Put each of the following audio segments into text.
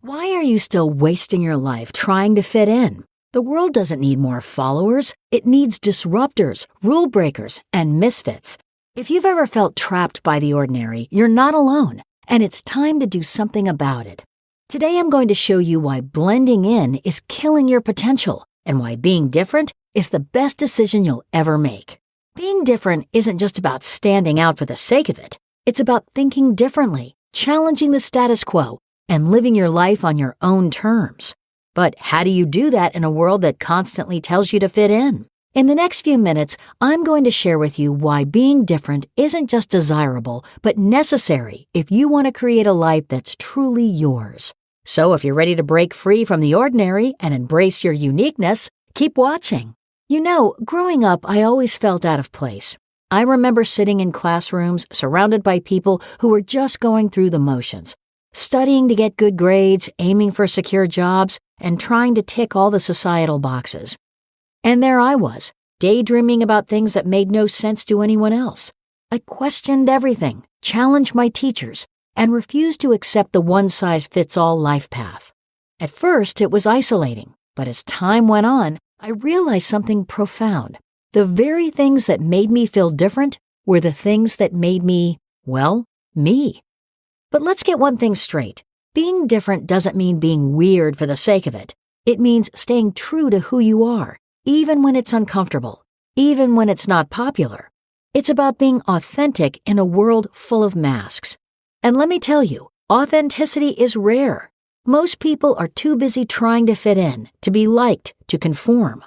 Why are you still wasting your life trying to fit in? The world doesn't need more followers. It needs disruptors, rule breakers, and misfits. If you've ever felt trapped by the ordinary, you're not alone, and it's time to do something about it. Today I'm going to show you why blending in is killing your potential and why being different is the best decision you'll ever make. Being different isn't just about standing out for the sake of it. It's about thinking differently, challenging the status quo, and living your life on your own terms. But how do you do that in a world that constantly tells you to fit in? In the next few minutes, I'm going to share with you why being different isn't just desirable, but necessary if you want to create a life that's truly yours. So if you're ready to break free from the ordinary and embrace your uniqueness, keep watching. You know, growing up, I always felt out of place. I remember sitting in classrooms surrounded by people who were just going through the motions, studying to get good grades, aiming for secure jobs, and trying to tick all the societal boxes. And there I was, daydreaming about things that made no sense to anyone else. I questioned everything, challenged my teachers, and refused to accept the one-size-fits-all life path. At first, it was isolating, but as time went on, I realized something profound. The very things that made me feel different were the things that made me, well, me. But let's get one thing straight. Being different doesn't mean being weird for the sake of it. It means staying true to who you are, even when it's uncomfortable, even when it's not popular. It's about being authentic in a world full of masks. And let me tell you, authenticity is rare. Most people are too busy trying to fit in, to be liked, to conform.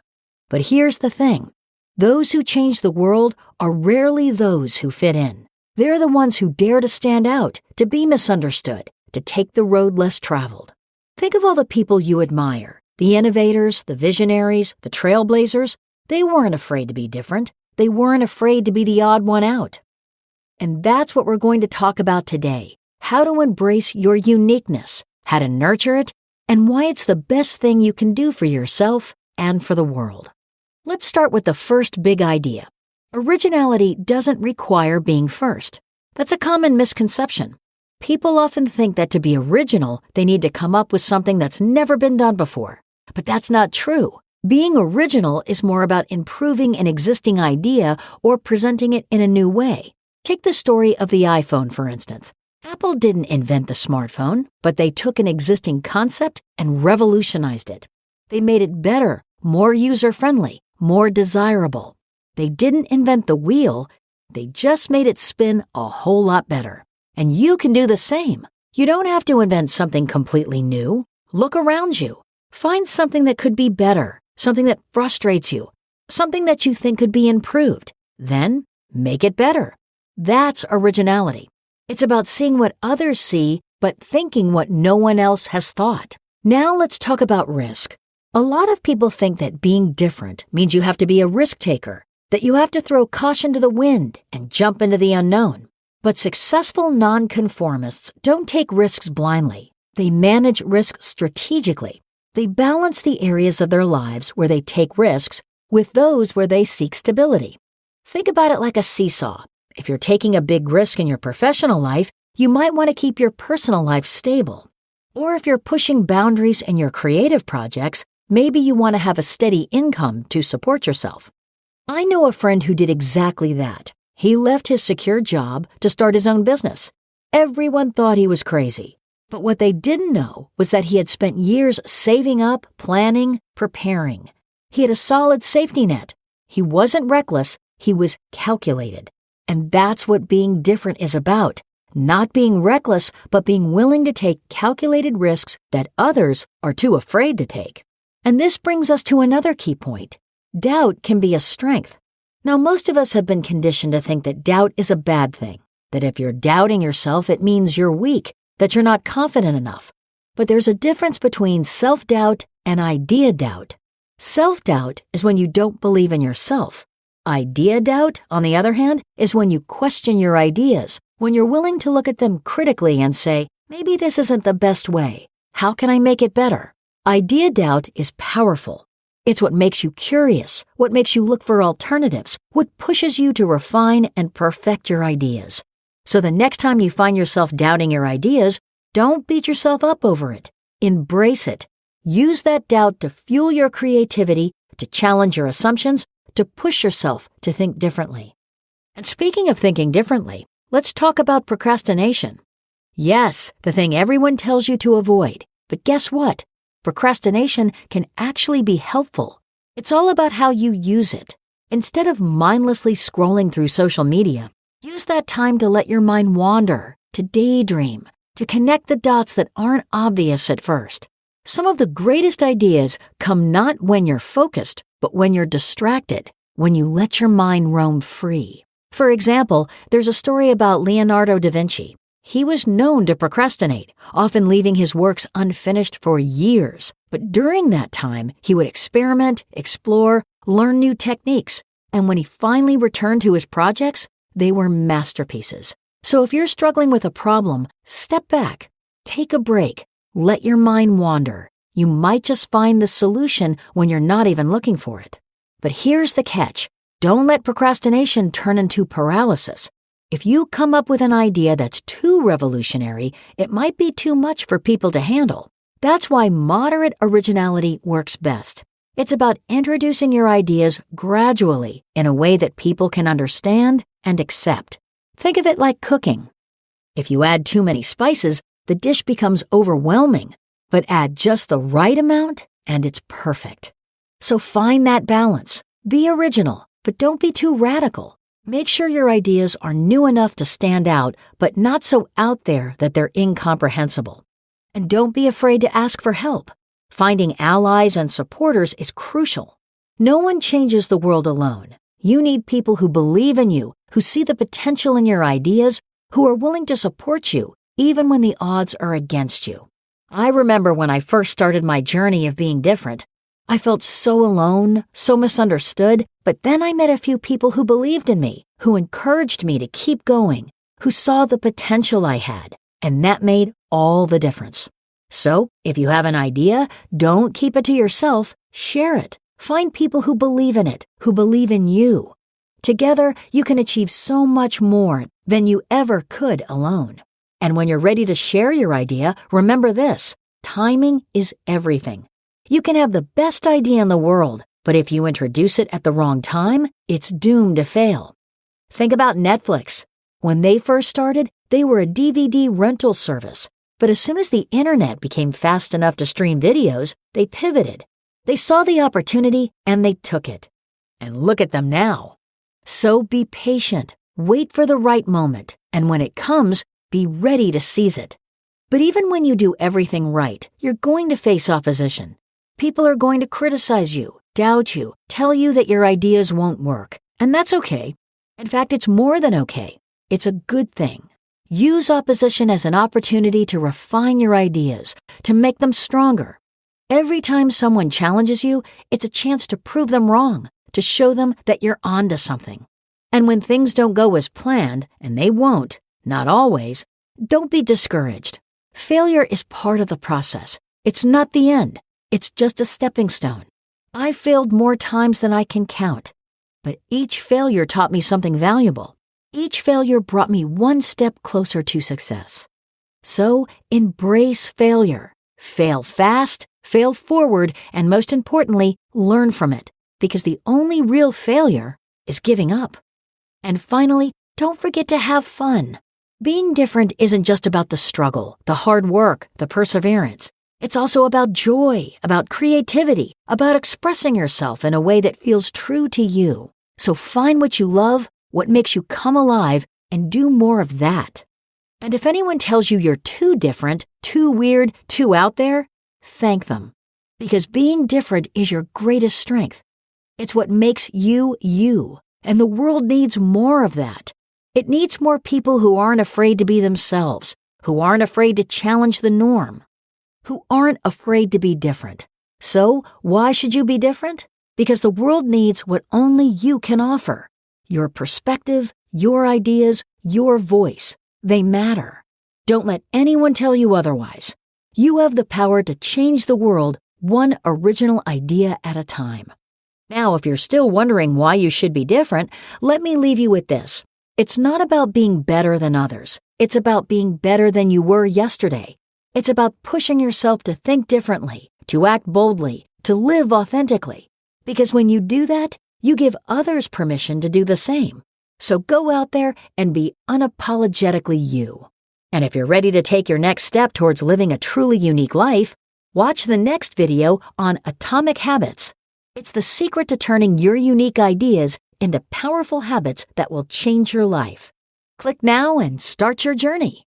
But here's the thing. Those who change the world are rarely those who fit in. They're the ones who dare to stand out, to be misunderstood, to take the road less traveled. Think of all the people you admire, the innovators, the visionaries, the trailblazers. They weren't afraid to be different. They weren't afraid to be the odd one out. And that's what we're going to talk about today, how to embrace your uniqueness, how to nurture it, and why it's the best thing you can do for yourself and for the world. Let's start with the first big idea. Originality doesn't require being first. That's a common misconception. People often think that to be original, they need to come up with something that's never been done before. But that's not true. Being original is more about improving an existing idea or presenting it in a new way. Take the story of the iPhone, for instance. Apple didn't invent the smartphone, but they took an existing concept and revolutionized it. They made it better, more user-friendly, more desirable. They didn't invent the wheel, they just made it spin a whole lot better. And you can do the same. You don't have to invent something completely new. Look around you. Find something that could be better, something that frustrates you, something that you think could be improved. Then make it better. That's originality. It's about seeing what others see, but thinking what no one else has thought. Now let's talk about risk. A lot of people think that being different means you have to be a risk taker, that you have to throw caution to the wind and jump into the unknown. But successful nonconformists don't take risks blindly. They manage risk strategically. They balance the areas of their lives where they take risks with those where they seek stability. Think about it like a seesaw. If you're taking a big risk in your professional life, you might want to keep your personal life stable. Or if you're pushing boundaries in your creative projects, maybe you want to have a steady income to support yourself. I know a friend who did exactly that. He left his secure job to start his own business. Everyone thought he was crazy. But what they didn't know was that he had spent years saving up, planning, preparing. He had a solid safety net. He wasn't reckless, he was calculated. And that's what being different is about. Not being reckless, but being willing to take calculated risks that others are too afraid to take. And this brings us to another key point. Doubt can be a strength. Now, most of us have been conditioned to think that doubt is a bad thing, that if you're doubting yourself, it means you're weak, that you're not confident enough. But there's a difference between self-doubt and idea doubt. Self-doubt is when you don't believe in yourself. Idea doubt, on the other hand, is when you question your ideas, when you're willing to look at them critically and say, maybe this isn't the best way. How can I make it better? Idea doubt is powerful. It's what makes you curious, what makes you look for alternatives, what pushes you to refine and perfect your ideas. So the next time you find yourself doubting your ideas, don't beat yourself up over it. Embrace it. Use that doubt to fuel your creativity, to challenge your assumptions, to push yourself to think differently. And speaking of thinking differently, let's talk about procrastination. Yes, the thing everyone tells you to avoid. But guess what? Procrastination can actually be helpful. It's all about how you use it. Instead of mindlessly scrolling through social media, use that time to let your mind wander, to daydream, to connect the dots that aren't obvious at first. Some of the greatest ideas come not when you're focused, but when you're distracted, when you let your mind roam free. For example, there's a story about Leonardo da Vinci. He was known to procrastinate, often leaving his works unfinished for years. But during that time, he would experiment, explore, learn new techniques, and when he finally returned to his projects, they were masterpieces. So if you're struggling with a problem, step back, take a break, let your mind wander. You might just find the solution when you're not even looking for it. But here's the catch. Don't let procrastination turn into paralysis. If you come up with an idea that's too revolutionary, it might be too much for people to handle. That's why moderate originality works best. It's about introducing your ideas gradually in a way that people can understand and accept. Think of it like cooking. If you add too many spices, the dish becomes overwhelming, but add just the right amount and it's perfect. So find that balance. Be original, but don't be too radical. Make sure your ideas are new enough to stand out, but not so out there that they're incomprehensible. And don't be afraid to ask for help. Finding allies and supporters is crucial. No one changes the world alone. You need people who believe in you, who see the potential in your ideas, who are willing to support you, even when the odds are against you. I remember when I first started my journey of being different, I felt so alone, so misunderstood, but then I met a few people who believed in me, who encouraged me to keep going, who saw the potential I had, and that made all the difference. So, if you have an idea, don't keep it to yourself, share it. Find people who believe in it, who believe in you. Together, you can achieve so much more than you ever could alone. And when you're ready to share your idea, remember this: timing is everything. You can have the best idea in the world, but if you introduce it at the wrong time, it's doomed to fail. Think about Netflix. When they first started, they were a DVD rental service. But as soon as the internet became fast enough to stream videos, they pivoted. They saw the opportunity and they took it. And look at them now. So be patient, wait for the right moment, and when it comes, be ready to seize it. But even when you do everything right, you're going to face opposition. People are going to criticize you, doubt you, tell you that your ideas won't work, and that's okay. In fact, it's more than okay. It's a good thing. Use opposition as an opportunity to refine your ideas, to make them stronger. Every time someone challenges you, it's a chance to prove them wrong, to show them that you're onto something. And when things don't go as planned, and they won't, not always, don't be discouraged. Failure is part of the process. It's not the end. It's just a stepping stone. I've failed more times than I can count, but each failure taught me something valuable. Each failure brought me one step closer to success. So embrace failure. Fail fast, fail forward, and most importantly, learn from it, because the only real failure is giving up. And finally, don't forget to have fun. Being different isn't just about the struggle, the hard work, the perseverance. It's also about joy, about creativity, about expressing yourself in a way that feels true to you. So find what you love, what makes you come alive, and do more of that. And if anyone tells you you're too different, too weird, too out there, thank them. Because being different is your greatest strength. It's what makes you, you. And the world needs more of that. It needs more people who aren't afraid to be themselves, who aren't afraid to challenge the norm, who aren't afraid to be different. So, why should you be different? Because the world needs what only you can offer. Your perspective, your ideas, your voice. They matter. Don't let anyone tell you otherwise. You have the power to change the world one original idea at a time. Now, if you're still wondering why you should be different, let me leave you with this. It's not about being better than others. It's about being better than you were yesterday. It's about pushing yourself to think differently, to act boldly, to live authentically. Because when you do that, you give others permission to do the same. So go out there and be unapologetically you. And if you're ready to take your next step towards living a truly unique life, watch the next video on atomic habits. It's the secret to turning your unique ideas into powerful habits that will change your life. Click now and start your journey.